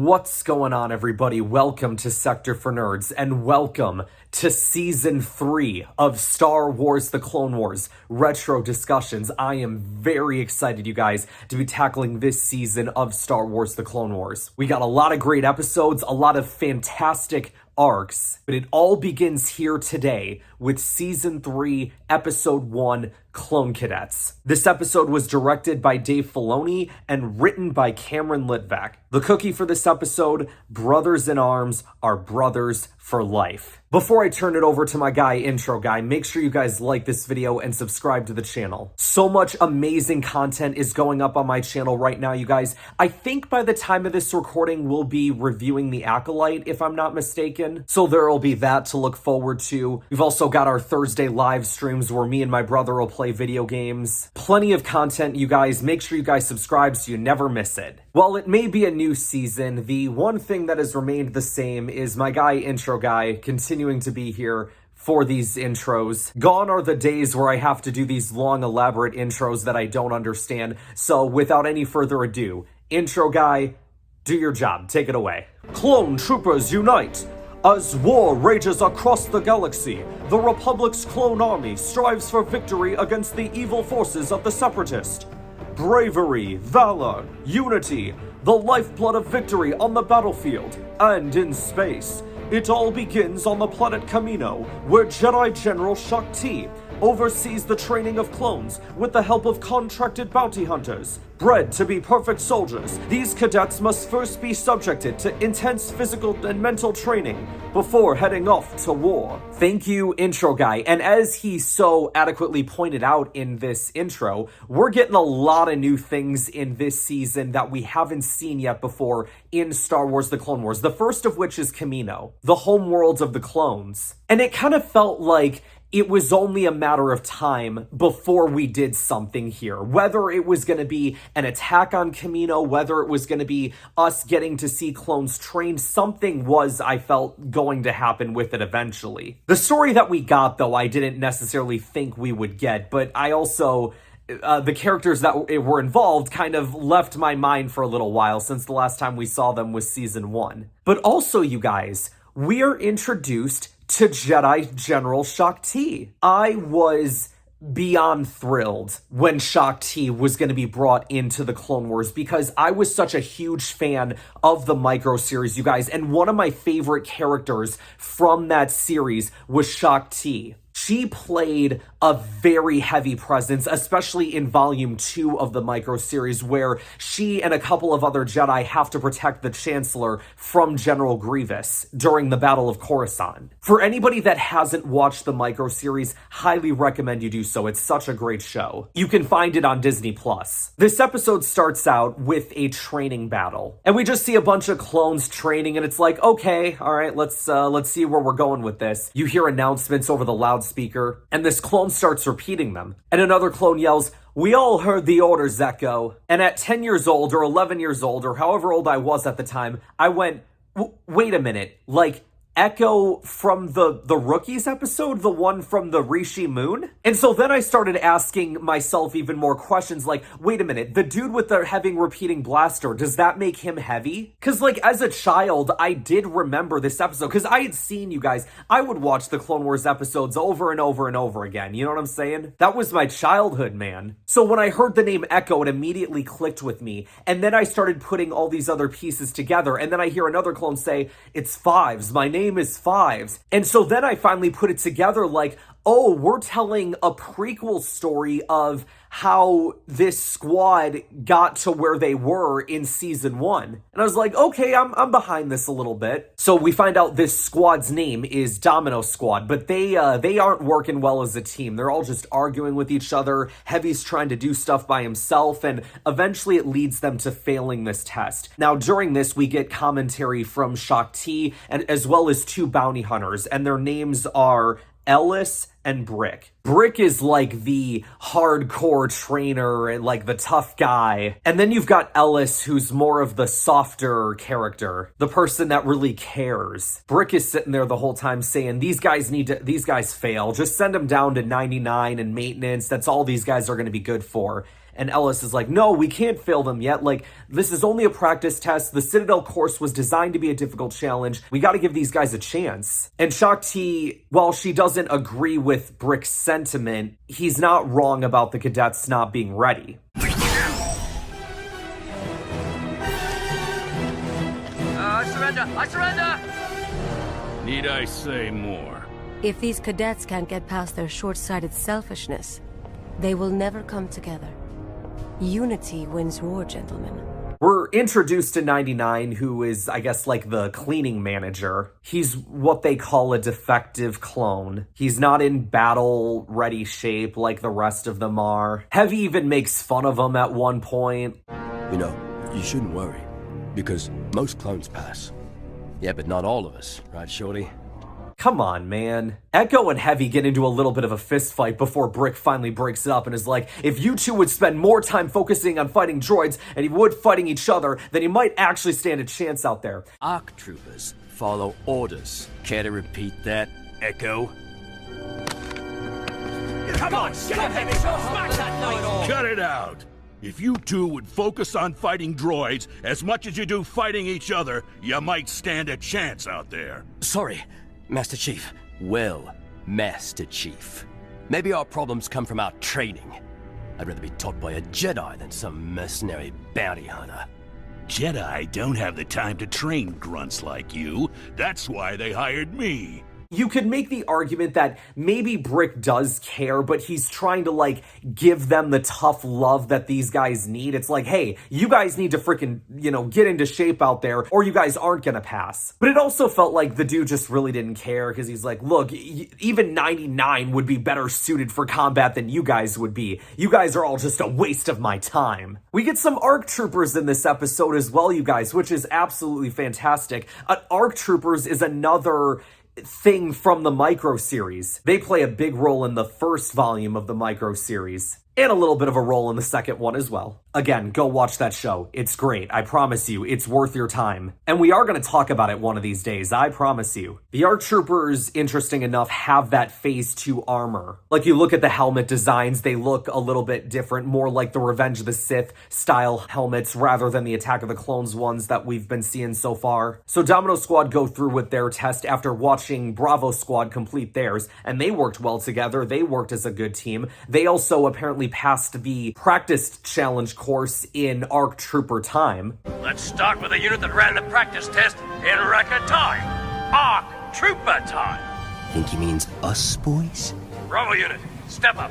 What's going on, everybody? Welcome to Sector for Nerds, and welcome to Season 3 of Star Wars The Clone Wars Retro Discussions. I am very excited, you guys, to be tackling this season of Star Wars The Clone Wars. We got a lot of great episodes, a lot of fantastic arcs, but it all begins here today with Season 3, Episode 1, Clone Cadets. This episode was directed by Dave Filoni and written by Cameron Litvak. The cookie for this episode: brothers in arms are brothers for life. Before I turn it over to my intro guy, make sure you guys like this video and subscribe to the channel. So much amazing content is going up on my channel right now, you guys. I think by the time of this recording, we'll be reviewing The Acolyte, if I'm not mistaken. So there will be that to look forward to. We've also got our Thursday live streams where me and my brother will play video games. Plenty of content, you guys. Make sure you guys subscribe so you never miss it. While it may be a new season, the one thing that has remained the same is my intro guy continuing to be here for these intros. Gone are the days where I have to do these long, elaborate intros that I don't understand. So without any further ado, intro guy, do your job. Take it away. Clone troopers unite! As war rages across the galaxy, the Republic's clone army strives for victory against the evil forces of the Separatist. Bravery, valor, unity, the lifeblood of victory on the battlefield and in space. It all begins on the planet Camino, where Jedi General Shaak Ti oversees the training of clones with the help of contracted bounty hunters. Bred to be perfect soldiers, these cadets must first be subjected to intense physical and mental training before heading off to war. Thank you, intro guy. And as he so adequately pointed out in this intro, we're getting a lot of new things in this season that we haven't seen yet before in Star Wars The Clone Wars. The first of which is Camino, the homeworld of the clones. And it kind of felt like it was only a matter of time before we did something here. Whether it was going to be an attack on Camino, whether it was going to be us getting to see clones trained, something was, I felt, going to happen with it eventually. The story that we got, though, I didn't necessarily think we would get, but I also... the characters that were involved kind of left my mind for a little while since the last time we saw them was Season 1. But also, you guys, we are introduced to Jedi General Shaak Ti. I was beyond thrilled when Shaak Ti was going to be brought into the Clone Wars because I was such a huge fan of the micro series, you guys, and one of my favorite characters from that series was Shaak Ti. She played a very heavy presence, especially in Volume 2 of the micro series, where she and a couple of other Jedi have to protect the Chancellor from General Grievous during the Battle of Coruscant. For anybody that hasn't watched the micro series, highly recommend you do so. It's such a great show. You can find it on Disney+. This episode starts out with a training battle, and we just see a bunch of clones training, and it's like, okay, all right, let's see where we're going with this. You hear announcements over the loudspeaker, and this clone starts repeating them. And another clone yells, "We all heard the orders, Echo." And at 10 years old, or 11 years old, or however old I was at the time, I went, wait a minute, like, Echo from the Rookies episode, the one from the Rishi Moon? And so then I started asking myself even more questions like, wait a minute, the dude with the heavy repeating blaster, does that make him heavy? Because like as a child, I did remember this episode because I had seen, you guys, I would watch the Clone Wars episodes over and over and over again. You know what I'm saying? That was my childhood, man. So when I heard the name Echo, it immediately clicked with me. And then I started putting all these other pieces together. And then I hear another clone say, "It's Fives. My name is Fives." And so then I finally put it together like, oh, we're telling a prequel story of how this squad got to where they were in Season 1. And I was like, okay, I'm behind this a little bit. So we find out this squad's name is Domino Squad, but they aren't working well as a team. They're all just arguing with each other. Heavy's trying to do stuff by himself, and eventually it leads them to failing this test. Now, during this, we get commentary from Shaak Ti, and as well as two bounty hunters, and their names are Ellis and Brick. Brick is like the hardcore trainer and like the tough guy. And then you've got Ellis, who's more of the softer character, the person that really cares. Brick is sitting there the whole time saying, these guys fail. Just send them down to 99 and maintenance. That's all these guys are going to be good for. And Ellis is like, no, we can't fail them yet. Like, this is only a practice test. The Citadel course was designed to be a difficult challenge. We got to give these guys a chance. And Shaak Ti, while she doesn't agree with Brick's sentiment, he's not wrong about the cadets not being ready. I surrender! I surrender! Need I say more? If these cadets can't get past their short-sighted selfishness, they will never come together. Unity wins war, gentlemen. We're introduced to 99, who is, I guess, like the cleaning manager. He's what they call a defective clone. He's not in battle-ready shape like the rest of them are. Heavy even makes fun of him at one point. You know, you shouldn't worry, because most clones pass. Yeah, but not all of us, right, Shorty? Come on, man. Echo and Heavy get into a little bit of a fist fight before Brick finally breaks it up and is like, if you two would spend more time focusing on fighting droids and you would fighting each other, then you might actually stand a chance out there. ARC troopers follow orders. Care to repeat that, Echo? Come on, get up, Heavy! Smack that night! Cut it out! If you two would focus on fighting droids as much as you do fighting each other, you might stand a chance out there. Sorry, Master Chief. Well, Master Chief. Maybe our problems come from our training. I'd rather be taught by a Jedi than some mercenary bounty hunter. Jedi don't have the time to train grunts like you. That's why they hired me. You could make the argument that maybe Brick does care, but he's trying to, like, give them the tough love that these guys need. It's like, hey, you guys need to freaking, get into shape out there, or you guys aren't gonna pass. But it also felt like the dude just really didn't care, because he's like, look, even 99 would be better suited for combat than you guys would be. You guys are all just a waste of my time. We get some ARC troopers in this episode as well, you guys, which is absolutely fantastic. ARC troopers is another thing from the Micro series. They play a big role in the first volume of the Micro series, and a little bit of a role in the second one as well. Again, go watch that show. It's great. I promise you, it's worth your time. And we are going to talk about it one of these days, I promise you. The ARC troopers, interesting enough, have that Phase 2 armor. Like, you look at the helmet designs, they look a little bit different, more like the Revenge of the Sith style helmets rather than the Attack of the Clones ones that we've been seeing so far. So Domino Squad go through with their test after watching Bravo Squad complete theirs, and they worked well together. They worked as a good team. They also apparently passed the practice challenge course in ARC Trooper time. Let's start with a unit that ran the practice test in record time. ARC Trooper time. Think he means us, boys? Bravo unit, step up.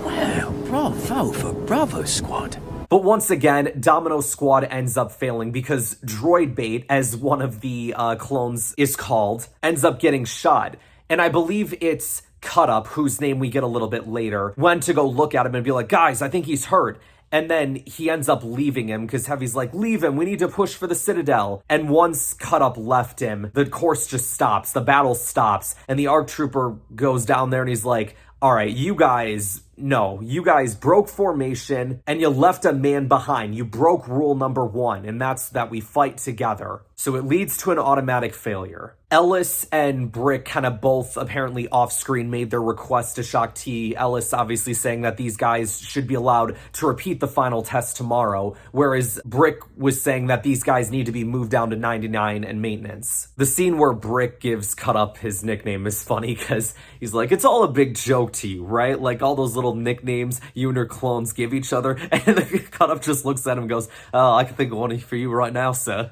Well, bravo for Bravo Squad. But once again, Domino Squad ends up failing because Droid Bait, as one of the clones is called, ends up getting shot. And I believe it's Cut Up, whose name we get a little bit later, went to go look at him and be like, guys, I think he's hurt. And then he ends up leaving him because Heavy's like, leave him, we need to push for the Citadel. And once Cut Up left him, the course just stops, the battle stops, and the ARC Trooper goes down there and he's like, all right, you guys broke formation and you left a man behind. You broke rule number 1, and that's that we fight together. So it leads to an automatic failure. Ellis and Brick kind of both apparently off-screen made their request to Shaak Ti. Ellis obviously saying that these guys should be allowed to repeat the final test tomorrow, whereas Brick was saying that these guys need to be moved down to 99 and maintenance. The scene where Brick gives Cut Up his nickname is funny because he's like, it's all a big joke to you, right? Like all those little nicknames you and your clones give each other, and then Cut Up just looks at him and goes, oh, I can think of one for you right now, sir.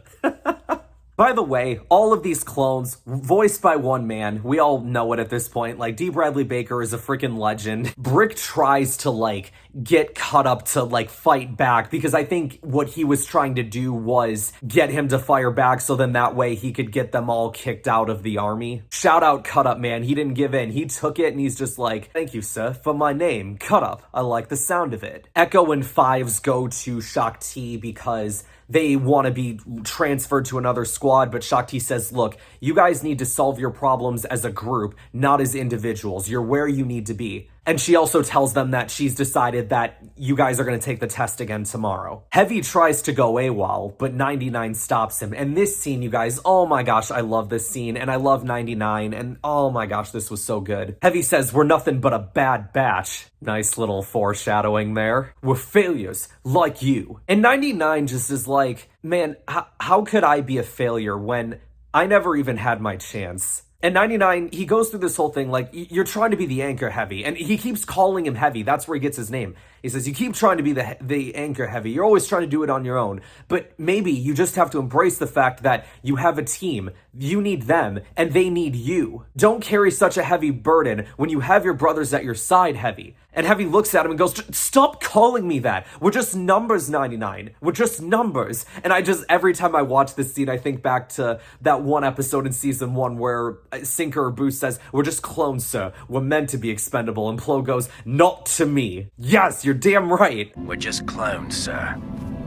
By the way, all of these clones, voiced by one man, we all know it at this point, like, D. Bradley Baker is a freaking legend. Brick tries to, like, get Cut Up to, like, fight back, because I think what he was trying to do was get him to fire back, so then that way he could get them all kicked out of the army. Shout out Cut Up, man. He didn't give in. He took it, and he's just like, thank you, sir, for my name, Cut Up. I like the sound of it. Echo and Fives go to Shaak Ti because they want to be transferred to another squad, but Shaak Ti says, look, you guys need to solve your problems as a group, not as individuals. You're where you need to be. And she also tells them that she's decided that you guys are going to take the test again tomorrow. Heavy tries to go AWOL, but 99 stops him. And this scene, you guys, oh my gosh, I love this scene. And I love 99. And oh my gosh, this was so good. Heavy says, we're nothing but a bad batch. Nice little foreshadowing there. We're failures, like you. And 99 just is like, man, how could I be a failure when I never even had my chance? And 99, he goes through this whole thing like, you're trying to be the anchor, Heavy. And he keeps calling him Heavy. That's where he gets his name. He says, you keep trying to be the anchor, Heavy. You're always trying to do it on your own. But maybe you just have to embrace the fact that you have a team. You need them, and they need you. Don't carry such a heavy burden when you have your brothers at your side, Heavy. And Heavy looks at him and goes, stop calling me that. We're just numbers, 99. We're just numbers. And every time I watch this scene, I think back to that one episode in season 1 where Sinker or Boost says, we're just clones, sir. We're meant to be expendable. And Plo goes, not to me. Yes, you're damn right. We're just clones, sir.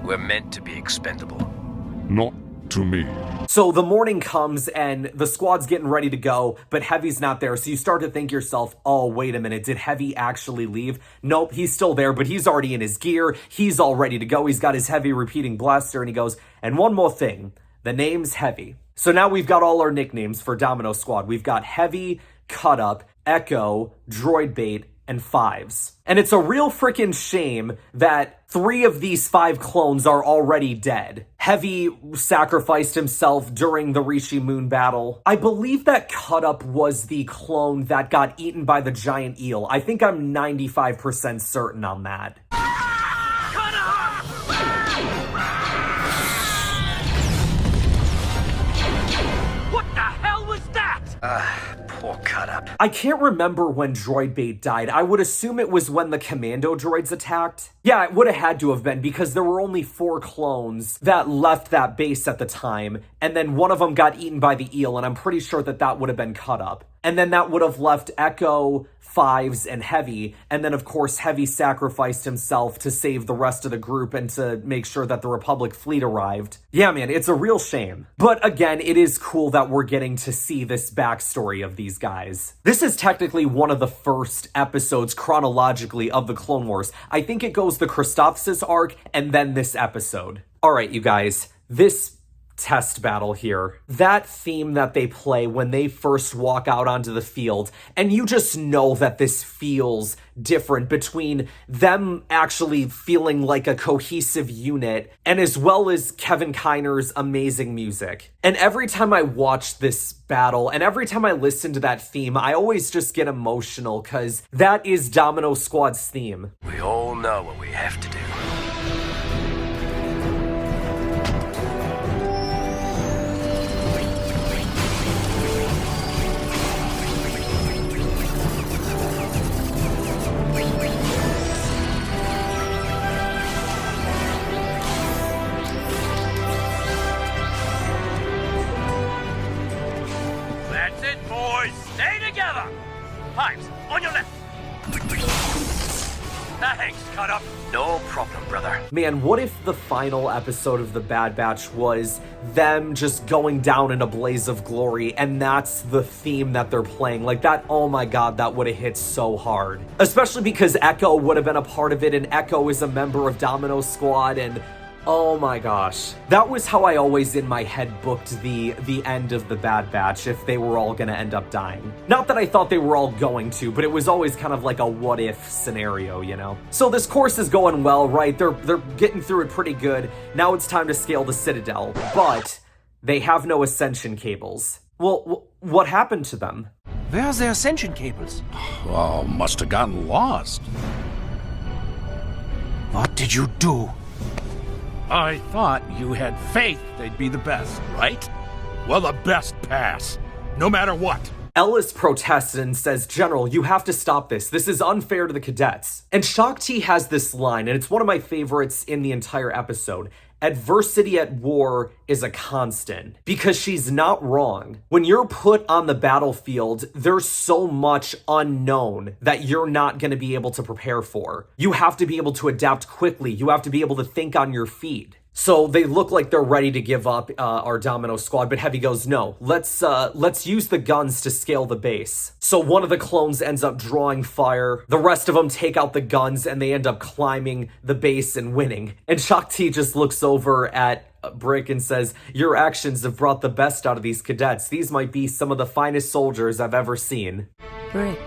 We're meant to be expendable. Not to me. So the morning comes and the squad's getting ready to go, but Heavy's not there. So you start to think yourself, oh, wait a minute. Did Heavy actually leave? Nope, he's still there, but he's already in his gear. He's all ready to go. He's got his heavy repeating blaster and he goes, and one more thing, the name's Heavy. So now we've got all our nicknames for Domino Squad. We've got Heavy, Cut Up, Echo, Droid Bait, and Fives. And it's a real freaking shame that 3 of these 5 clones are already dead. Heavy sacrificed himself during the Rishi Moon battle. I believe that Cut Up was the clone that got eaten by the giant eel. I think I'm 95% certain on that. What the hell was that? Poor Cut Up. I can't remember when Droid Bait died. I would assume it was when the commando droids attacked. Yeah, it would have had to have been because there were only 4 clones that left that base at the time, and then one of them got eaten by the eel, and I'm pretty sure that would have been Cut Up. And then that would have left Echo, Fives, and Heavy, and then of course Heavy sacrificed himself to save the rest of the group and to make sure that the Republic fleet arrived. Yeah, man, it's a real shame. But again, it is cool that we're getting to see this backstory of these guys. This is technically one of the first episodes chronologically of the Clone Wars. I think it goes the Christophsis arc and then this episode. All right, you guys, this test battle here, that theme that they play when they first walk out onto the field, and you just know that this feels different between them actually feeling like a cohesive unit and as well as Kevin Kiner's amazing music. And every time I watch this battle and every time I listen to that theme, I always just get emotional because that is Domino Squad's theme. We all know what we have to do. That's it, boys. Stay together. Pipes, on your left. Thanks, Cut Up. No problem, brother. Man, what if the final episode of The Bad Batch was them just going down in a blaze of glory and that's the theme that they're playing? Like that, oh my god, that would have hit so hard. Especially because Echo would have been a part of it and Echo is a member of Domino Squad and oh my gosh. That was how I always in my head booked the end of The Bad Batch if they were all gonna end up dying. Not that I thought they were all going to, but it was always kind of like a what if scenario, you know? So this course is going well, right? They're getting through it pretty good. Now it's time to scale the Citadel, but they have no ascension cables. Well, what happened to them? Where are the ascension cables? Oh, must have gotten lost. What did you do? I thought you had faith they'd be the best, right? Well, the best pass, no matter what. Ellis protests and says, General, you have to stop this. This is unfair to the cadets. And Shaak Ti has this line, and it's one of my favorites in the entire episode. Adversity at war is a constant. Because she's not wrong. When you're put on the battlefield, there's so much unknown that you're not going to be able to prepare for. You have to be able to adapt quickly. You have to be able to think on your feet. So they look like they're ready to give up our Domino Squad, but Heavy goes, no, let's use the guns to scale the base. So one of the clones ends up drawing fire. The rest of them take out the guns and they end up climbing the base and winning. And Shaak Ti just looks over at Brick and says, your actions have brought the best out of these cadets. These might be some of the finest soldiers I've ever seen. Brick,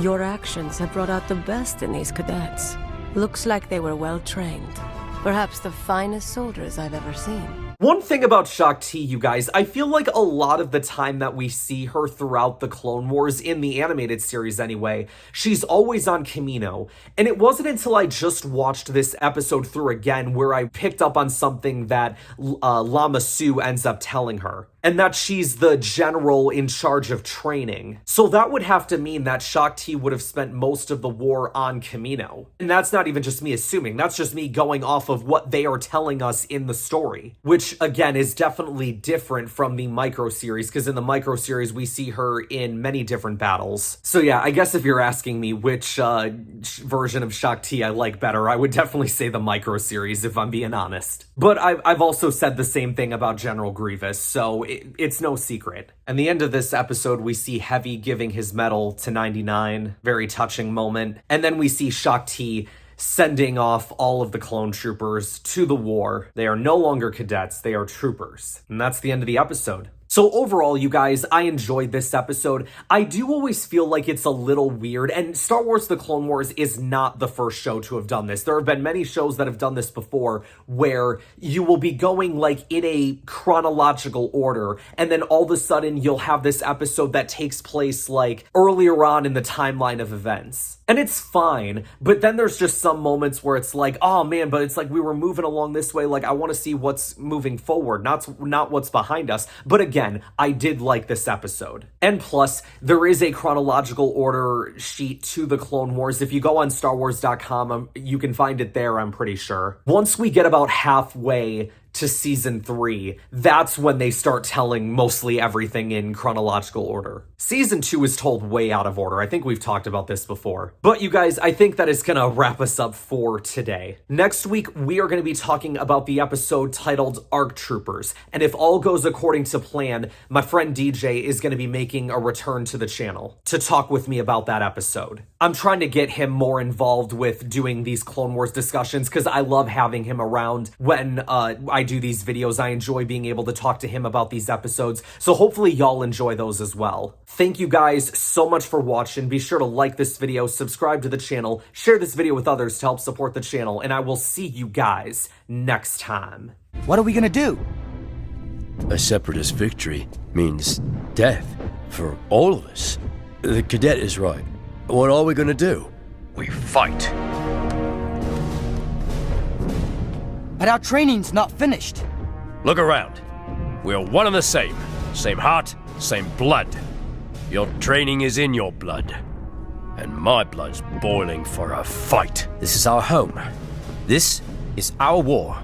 your actions have brought out the best in these cadets. Looks like they were well trained. Perhaps the finest soldiers I've ever seen. One thing about Shaak Ti, you guys, I feel like a lot of the time that we see her throughout the Clone Wars, in the animated series anyway, she's always on Kamino. And it wasn't until I just watched this episode through again where I picked up on something that Lama Su ends up telling her. And that she's the general in charge of training. So that would have to mean that Shaak Ti would have spent most of the war on Kamino. And that's not even just me assuming, that's just me going off of what they are telling us in the story. Which, again, is definitely different from the micro-series, because in the micro-series we see her in many different battles. So yeah, I guess if you're asking me which version of Shaak Ti I like better, I would definitely say the micro-series, if I'm being honest. But I've also said the same thing about General Grievous, so it's no secret. At the end of this episode, we see Heavy giving his medal to 99. Very touching moment. And then we see Shaak Ti sending off all of the clone troopers to the war. They are no longer cadets, they are troopers. And that's the end of the episode. So overall, you guys, I enjoyed this episode. I do always feel like it's a little weird, and Star Wars The Clone Wars is not the first show to have done this. There have been many shows that have done this before, where you will be going like in a chronological order, and then all of a sudden you'll have this episode that takes place like earlier on in the timeline of events. And it's fine, but then there's just some moments where it's like, oh man, but it's like we were moving along this way, like I want to see what's moving forward, not what's behind us. But again, I did like this episode. And plus, there is a chronological order sheet to the Clone Wars. If you go on StarWars.com, you can find it there, I'm pretty sure. Once we get about halfway to season 3, that's when they start telling mostly everything in chronological order. Season 2 is told way out of order. I think we've talked about this before. But you guys, I think that is gonna wrap us up for today. Next week, we are gonna be talking about the episode titled ARC Troopers. And if all goes according to plan, my friend DJ is gonna be making a return to the channel to talk with me about that episode. I'm trying to get him more involved with doing these Clone Wars discussions because I love having him around when I do these videos. I enjoy being able to talk to him about these episodes, so hopefully y'all enjoy those as well. Thank you guys so much for watching. Be sure to like this video, subscribe to the channel, share this video with others to help support the channel, and I will see you guys next time. What are we gonna do? A separatist victory means death for all of us. The cadet is right. What are we gonna do? We fight. But our training's not finished. Look around. We're one and the same. Same heart, same blood. Your training is in your blood. And my blood's boiling for a fight. This is our home. This is our war.